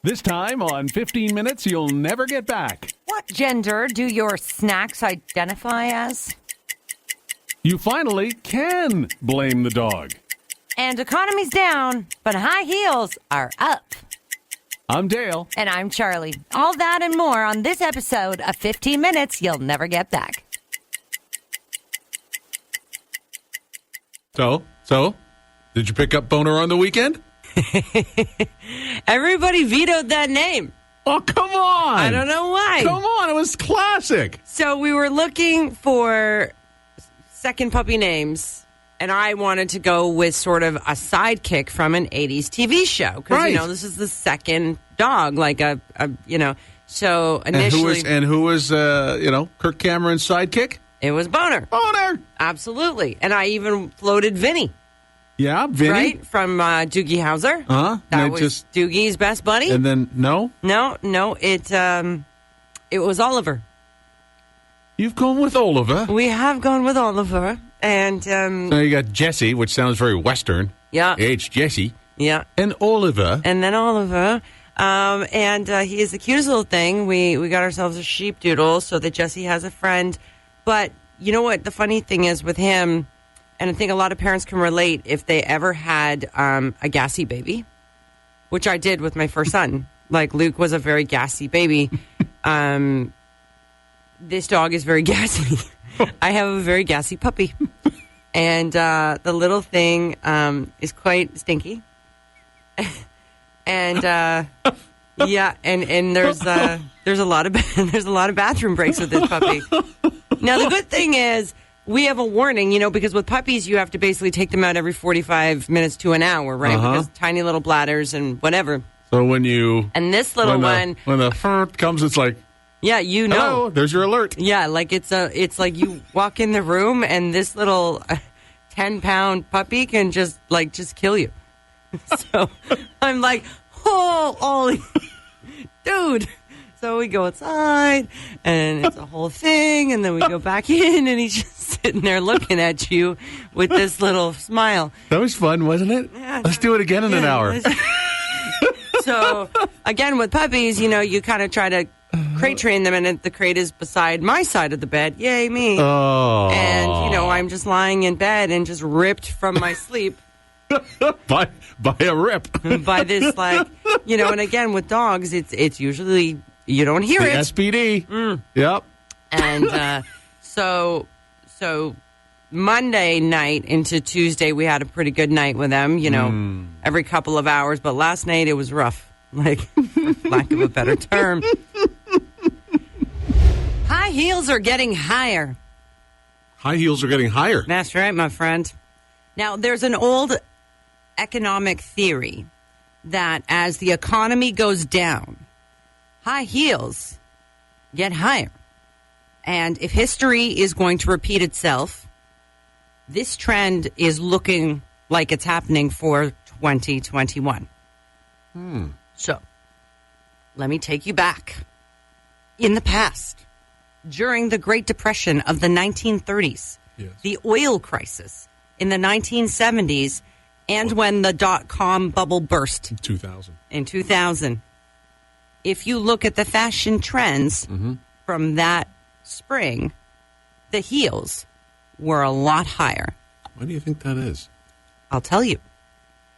This time on 15 Minutes You'll Never Get Back. What gender do your snacks identify as? You finally can blame the dog. And economy's down, but high heels are up. I'm Dale. And I'm Charlie. All that and more on this episode of 15 Minutes You'll Never Get Back. So, did you pick up Boner on the weekend? Everybody vetoed that name. Oh, come on. I don't know why. Come on, it was classic. So we were looking for second puppy names, and I wanted to go with sort of a sidekick from an 80s TV show. Because, Right. this is the second dog, like so initially. And who was Kirk Cameron's sidekick? It was Boner. Boner. Absolutely. And I even floated Vinny. Yeah, Vinny. Right? From Doogie Howser. Uh-huh. That was Doogie's best buddy. And then, no? No, it was Oliver. You've gone with Oliver. We have gone with Oliver. And, So you got Jesse, which sounds very Western. yeah. It's Jesse. Yeah. And Oliver. And then Oliver. And he is the cutest little thing. We got ourselves a sheep doodle so that Jesse has a friend. But you know what? The funny thing is with him, and I think a lot of parents can relate if they ever had a gassy baby, which I did with my first son. Like Luke was a very gassy baby. This dog is very gassy. I have a very gassy puppy. And the little thing is quite stinky. And yeah, and there's a lot of bathroom breaks with this puppy. Now the good thing is we have a warning, because with puppies you have to basically take them out every 45 minutes to an hour, right? Uh-huh. Because tiny little bladders and whatever. So when you... And this little one, when the fart comes, it's like, yeah, hello, there's your alert. Yeah, like it's like you walk in the room and this little 10-pound puppy can just kill you. So I'm like, oh, Ollie, dude. So we go outside, and it's a whole thing, and then we go back in, and he's just sitting there looking at you with this little smile. That was fun, wasn't it? Yeah, Let's do it again in an hour. So, again, with puppies, you kind of try to crate train them, and the crate is beside my side of the bed. Yay, me. Oh. And, I'm just lying in bed and just ripped from my sleep. by a rip. By this, and again, with dogs, it's usually... You don't hear the it. SPD. Yep. And so Monday night into Tuesday, we had a pretty good night with them, every couple of hours. But last night, it was rough, for lack of a better term. High heels are getting higher. High heels are getting higher. That's right, my friend. Now, there's an old economic theory that as the economy goes down, high heels get higher. And if history is going to repeat itself, this trend is looking like it's happening for 2021. So, let me take you back. In the past, during the Great Depression of the 1930s, Yes. the oil crisis in the 1970s, and when the dot-com bubble burst 2000. in 2000, if you look at the fashion trends from that spring, the heels were a lot higher. Why do you think that is? I'll tell you.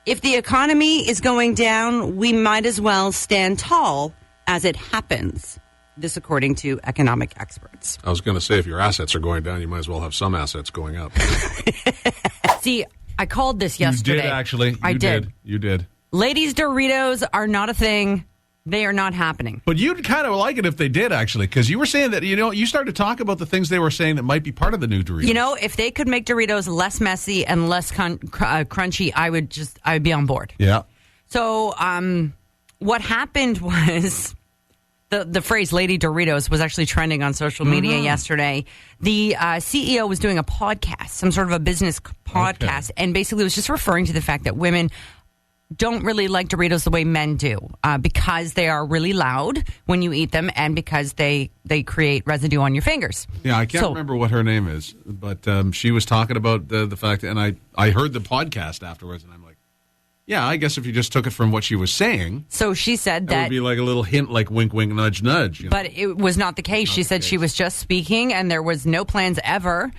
If the economy is going down, we might as well stand tall as it happens. This according to economic experts. I was going to say, if your assets are going down, you might as well have some assets going up. See, I called this yesterday. You did, actually. I did. You did. Ladies' Doritos are not a thing. They are not happening. But you'd kind of like it if they did, actually, because you were saying that, you started to talk about the things they were saying that might be part of the new Doritos. If they could make Doritos less messy and less crunchy, I would be on board. Yeah. So what happened was the phrase Lady Doritos was actually trending on social media yesterday. The CEO was doing a podcast, some sort of a business podcast, and basically was just referring to the fact that women don't really like Doritos the way men do because they are really loud when you eat them and because they create residue on your fingers. Yeah, I can't remember what her name is, but she was talking about the fact, and I heard the podcast afterwards, and I'm like, Yeah, I guess if you just took it from what she was saying, So she said that would that, be like a little hint, like wink, wink, nudge, nudge. You know? but it was not the case. She said she was just speaking and there was no plans ever.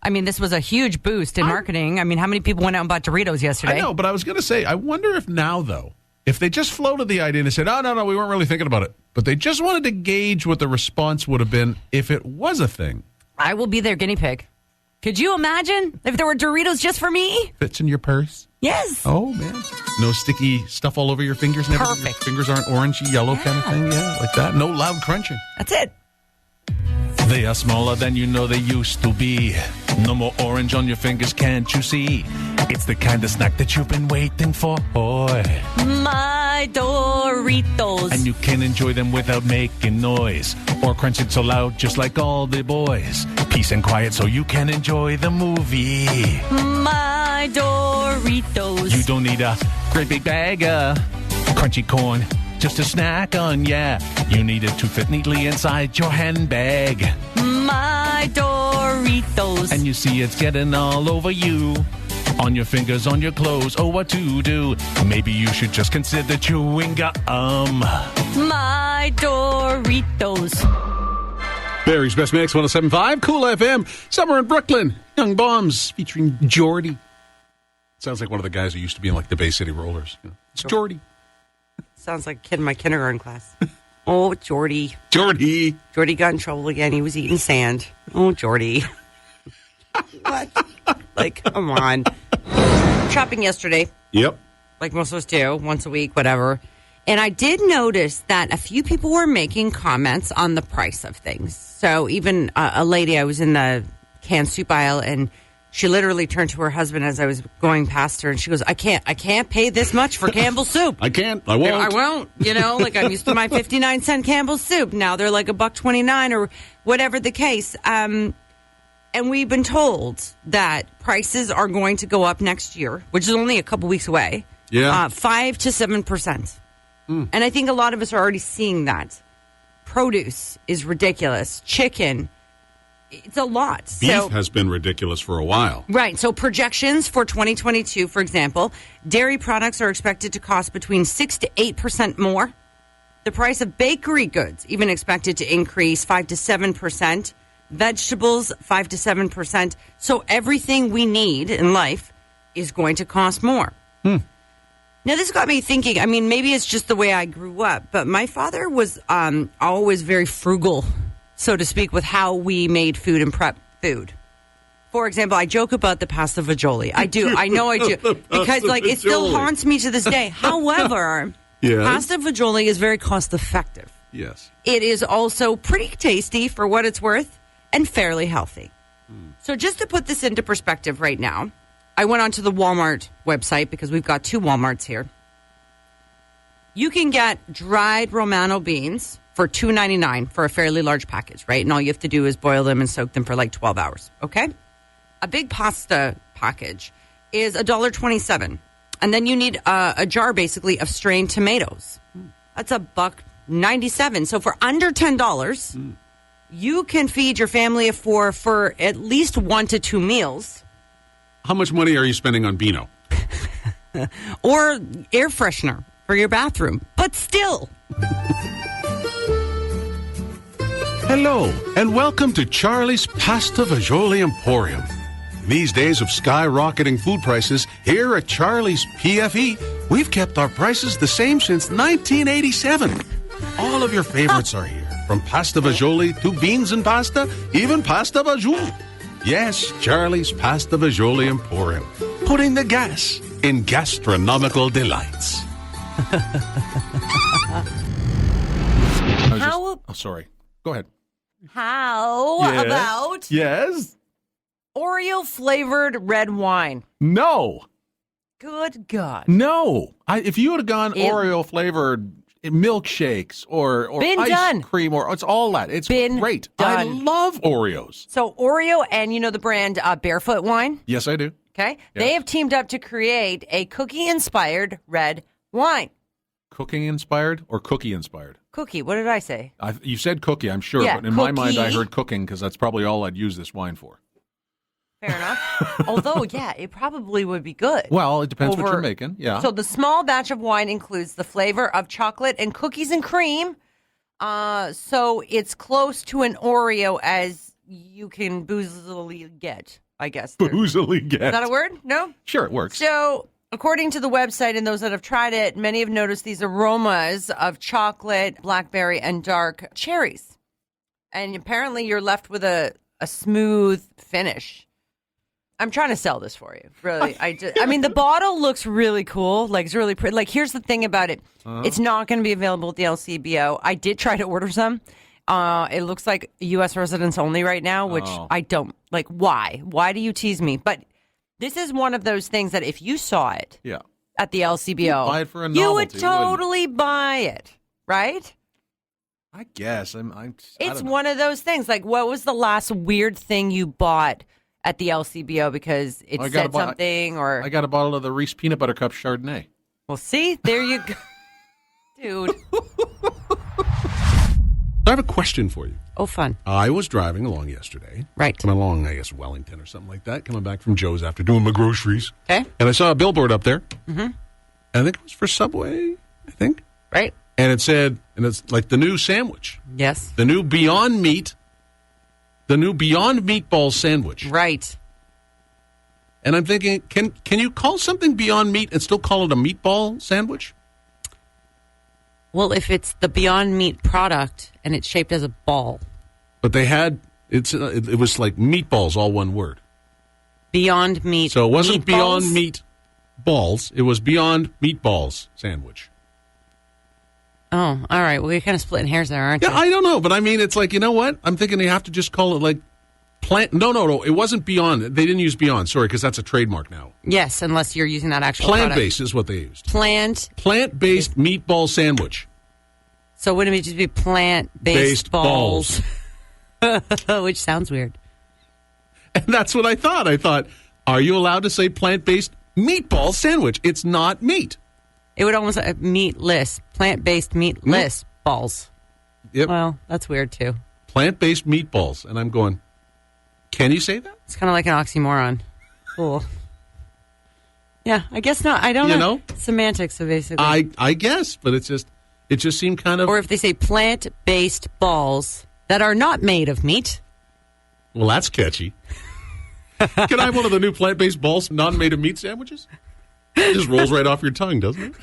I mean, this was a huge boost in marketing. I mean, how many people went out and bought Doritos yesterday? I know, but I was going to say, I wonder if now, though, if they just floated the idea and they said, oh, no, we weren't really thinking about it, but they just wanted to gauge what the response would have been if it was a thing. I will be their guinea pig. Could you imagine if there were Doritos just for me? Fits in your purse. Yes. Oh, man. No sticky stuff all over your fingers and everything. Perfect. Your fingers aren't orangey, yellow kind of thing. Yeah, like that. No loud crunching. That's it. They are smaller than you know they used to be. No more orange on your fingers, can't you see? It's the kind of snack that you've been waiting for. My Doritos. And you can enjoy them without making noise or crunching so loud just like all the boys. Peace and quiet so you can enjoy the movie. My Doritos. You don't need a great big bag of crunchy corn just to snack on, yeah. You need it to fit neatly inside your handbag. My Doritos. And you see it's getting all over you. On your fingers, on your clothes, oh, what to do? Maybe you should just consider chewing gum. My Doritos. Barry's Best Mix 107.5, Kool FM, Summer in Brooklyn, Young Bombs featuring Jordy. Sounds like one of the guys who used to be in like the Bay City Rollers. It's Jordy. Sounds like a kid in my kindergarten class. Oh, Jordy. Jordy. Jordy got in trouble again. He was eating sand. Oh, Jordy. What? Like, come on. Shopping yesterday, Yep. like most of us do, once a week, whatever. And I did notice that a few people were making comments on the price of things. So even a lady, I was in the canned soup aisle, and she literally turned to her husband as I was going past her, and she goes, I can't pay this much for Campbell's soup. I can't. I won't. I won't. You know, like I'm used to my 59-cent Campbell's soup. Now they're like $1.29 or whatever the case. And we've been told that prices are going to go up next year, which is only a couple weeks away. Yeah. 5 to 7%. And I think a lot of us are already seeing that. Produce is ridiculous. Chicken, it's a lot. Beef has been ridiculous for a while. Right. So projections for 2022, for example, dairy products are expected to cost between 6 to 8% more. The price of bakery goods even expected to increase 5 to 7%. Vegetables, 5 to 7%. So everything we need in life is going to cost more. Now, this got me thinking, I mean, maybe it's just the way I grew up, but my father was always very frugal, so to speak, with how we made food and prep food. For example, I joke about the pasta fagioli. I do. I know I do. Because, like, it still haunts me to this day. However, pasta fagioli is very cost-effective. Yes. It is also pretty tasty for what it's worth and fairly healthy. So just to put this into perspective right now, I went onto the Walmart website because we've got 2 Walmarts here. You can get dried Romano beans for $2.99 for a fairly large package, right? And all you have to do is boil them and soak them for like 12 hours, okay? A big pasta package is $1.27. And then you need a jar, basically, of strained tomatoes. That's $1.97. So for under $10, you can feed your family of 4 for at least 1 to 2 meals. How much money are you spending on Beano? Or air freshener for your bathroom. But still. Hello, and welcome to Charlie's Pasta Fagioli Emporium. In these days of skyrocketing food prices, here at Charlie's PFE, we've kept our prices the same since 1987. All of your favorites are here, from pasta fagioli to beans and pasta, even pasta fagioli. Yes, Charlie's Pasta Fagioli Emporium, putting the gas in gastronomical delights. Sorry. Go ahead. How about Yes? Oreo flavored red wine? No. Good God. No. If you would have gone Oreo flavored milkshakes or Been ice done. cream, or it's all that. It's Been great. done. I love Oreos. So Oreo and you know the brand Barefoot Wine? Yes, I do. Okay. Yes. They have teamed up to create a cookie-inspired red wine. Cooking inspired or cookie inspired? Cookie. What did I say? You said cookie, I'm sure, Yeah, but in my mind I cookie. heard cooking because that's probably all I'd use this wine for. Fair enough. Although, yeah, it probably would be good. Well, it depends what you're making. Yeah. So the small batch of wine includes the flavor of chocolate and cookies and cream. So it's close to an Oreo as you can boozily get, I guess. Boozily get. Is that a word? No? Sure, it works. So according to the website and those that have tried it, many have noticed these aromas of chocolate, blackberry, and dark cherries. And apparently you're left with a smooth finish. I'm trying to sell this for you, really. I mean, the bottle looks really cool. Like, it's really pretty. Like, here's the thing about it. It's not going to be available at the LCBO. I did try to order some. It looks like U.S. residents only right now, which I don't. Like, why? Why do you tease me? But this is one of those things that if you saw it at the LCBO, you'd buy it for a novelty, you would totally buy it, right? I guess. It's one of those things. Like, what was the last weird thing you bought at the LCBO because it said something? Or I got a bottle of the Reese Peanut Butter Cup Chardonnay. Well, see? There you go. Dude. I have a question for you. Oh, fun. I was driving along yesterday. Right. Coming along, I guess, Wellington or something like that, coming back from Joe's after doing my groceries. Okay. And I saw a billboard up there. Mm-hmm. I think it was for Subway, I think. Right. And it said, and it's like the new sandwich. Yes. The new Beyond Meat Meatball sandwich. Right. And I'm thinking, can you call something Beyond Meat and still call it a meatball sandwich? Well, if it's the Beyond Meat product and it's shaped as a ball. But they had, it was like meatballs, all one word. Beyond Meat. So it wasn't meatballs? Beyond Meat balls. It was Beyond Meatballs sandwich. Oh, all right. Well, you're kind of splitting hairs there, aren't you? Yeah, I don't know. But I mean, it's like, you know what? I'm thinking they have to just call it like plant. No. It wasn't Beyond. They didn't use Beyond. Sorry, because that's a trademark now. Yes, unless you're using that actual Plant-based is what they used. Plant-based meatball sandwich. So wouldn't it just be plant-based balls? Which sounds weird. And that's what I thought. I thought, are you allowed to say plant-based meatball sandwich? It's not meat. It would almost meatless, plant-based meatless balls. Yep. Well, that's weird too. Plant-based meatballs. And I'm going, can you say that? It's kind of like an oxymoron. Cool. Yeah, I guess not. I don't know. Semantics, so basically. I guess, but it just seemed kind of... Or if they say plant-based balls that are not made of meat. Well, that's catchy. Can I have one of the new plant-based balls, non-made of meat sandwiches? It just rolls right off your tongue, doesn't it?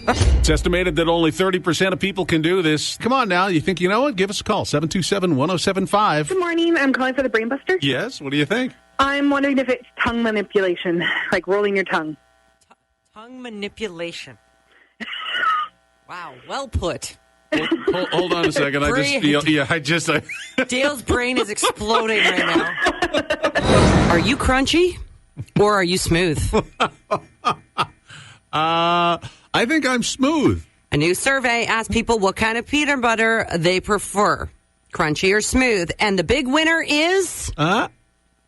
It's estimated that only 30% of people can do this. Come on now. You think you know it? Give us a call. 727-1075. Good morning. I'm calling for the Brain Buster. Yes? What do you think? I'm wondering if it's tongue manipulation, like rolling your tongue. Tongue manipulation. Wow, well put. Hold on a second. I just feel... Yeah, Dale's brain is exploding right now. Are you crunchy or are you smooth? I think I'm smooth. A new survey asked people what kind of peanut butter they prefer, crunchy or smooth. And the big winner is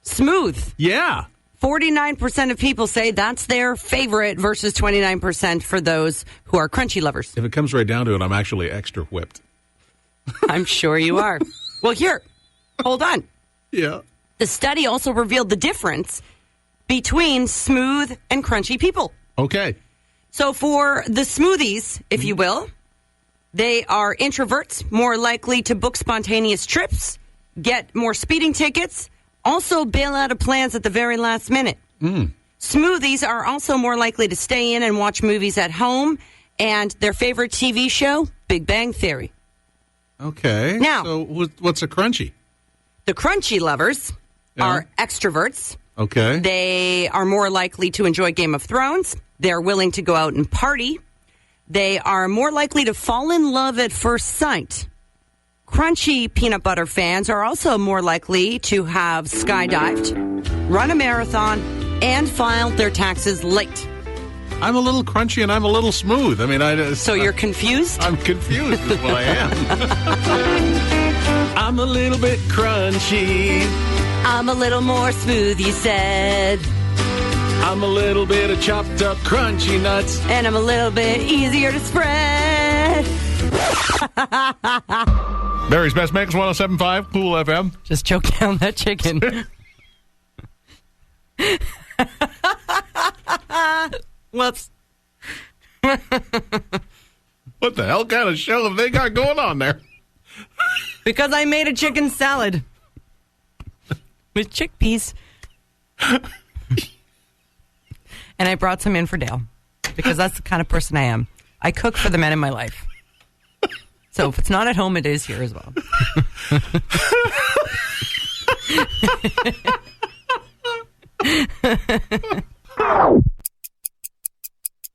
smooth. Yeah. 49% of people say that's their favorite versus 29% for those who are crunchy lovers. If it comes right down to it, I'm actually extra whipped. I'm sure you are. Well, here, hold on. Yeah. The study also revealed the difference between smooth and crunchy people. Okay. So for the smoothies, if you will, they are introverts, more likely to book spontaneous trips, get more speeding tickets, also bail out of plans at the very last minute. Smoothies are also more likely to stay in and watch movies at home, and their favorite TV show, Big Bang Theory. Okay. Now, so what's a crunchy? The crunchy lovers are extroverts. Okay. They are more likely to enjoy Game of Thrones. They're willing to go out and party. They are more likely to fall in love at first sight. Crunchy peanut butter fans are also more likely to have skydived, run a marathon, and filed their taxes late. I'm a little crunchy and I'm a little smooth. I mean, So you're confused? I'm confused is what I am. I'm a little bit crunchy. I'm a little more smooth, you said. I'm a little bit of chopped up crunchy nuts. And I'm a little bit easier to spread. Barry's Best Mix, 107.5, Kool FM. Just choke down that chicken. Whoops. What the hell kind of show have they got going on there? Because I made a chicken salad with chickpeas. And I brought some in for Dale because that's the kind of person I am. I cook for the men in my life. So if it's not at home, it is here as well.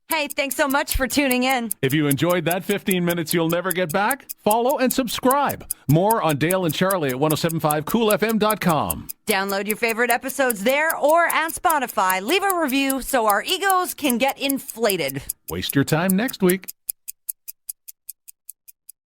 Hey, thanks so much for tuning in. If you enjoyed that 15 minutes you'll never get back, follow and subscribe. More on Dale and Charlie at 1075coolfm.com. Download your favorite episodes there or at Spotify. Leave a review so our egos can get inflated. Waste your time next week.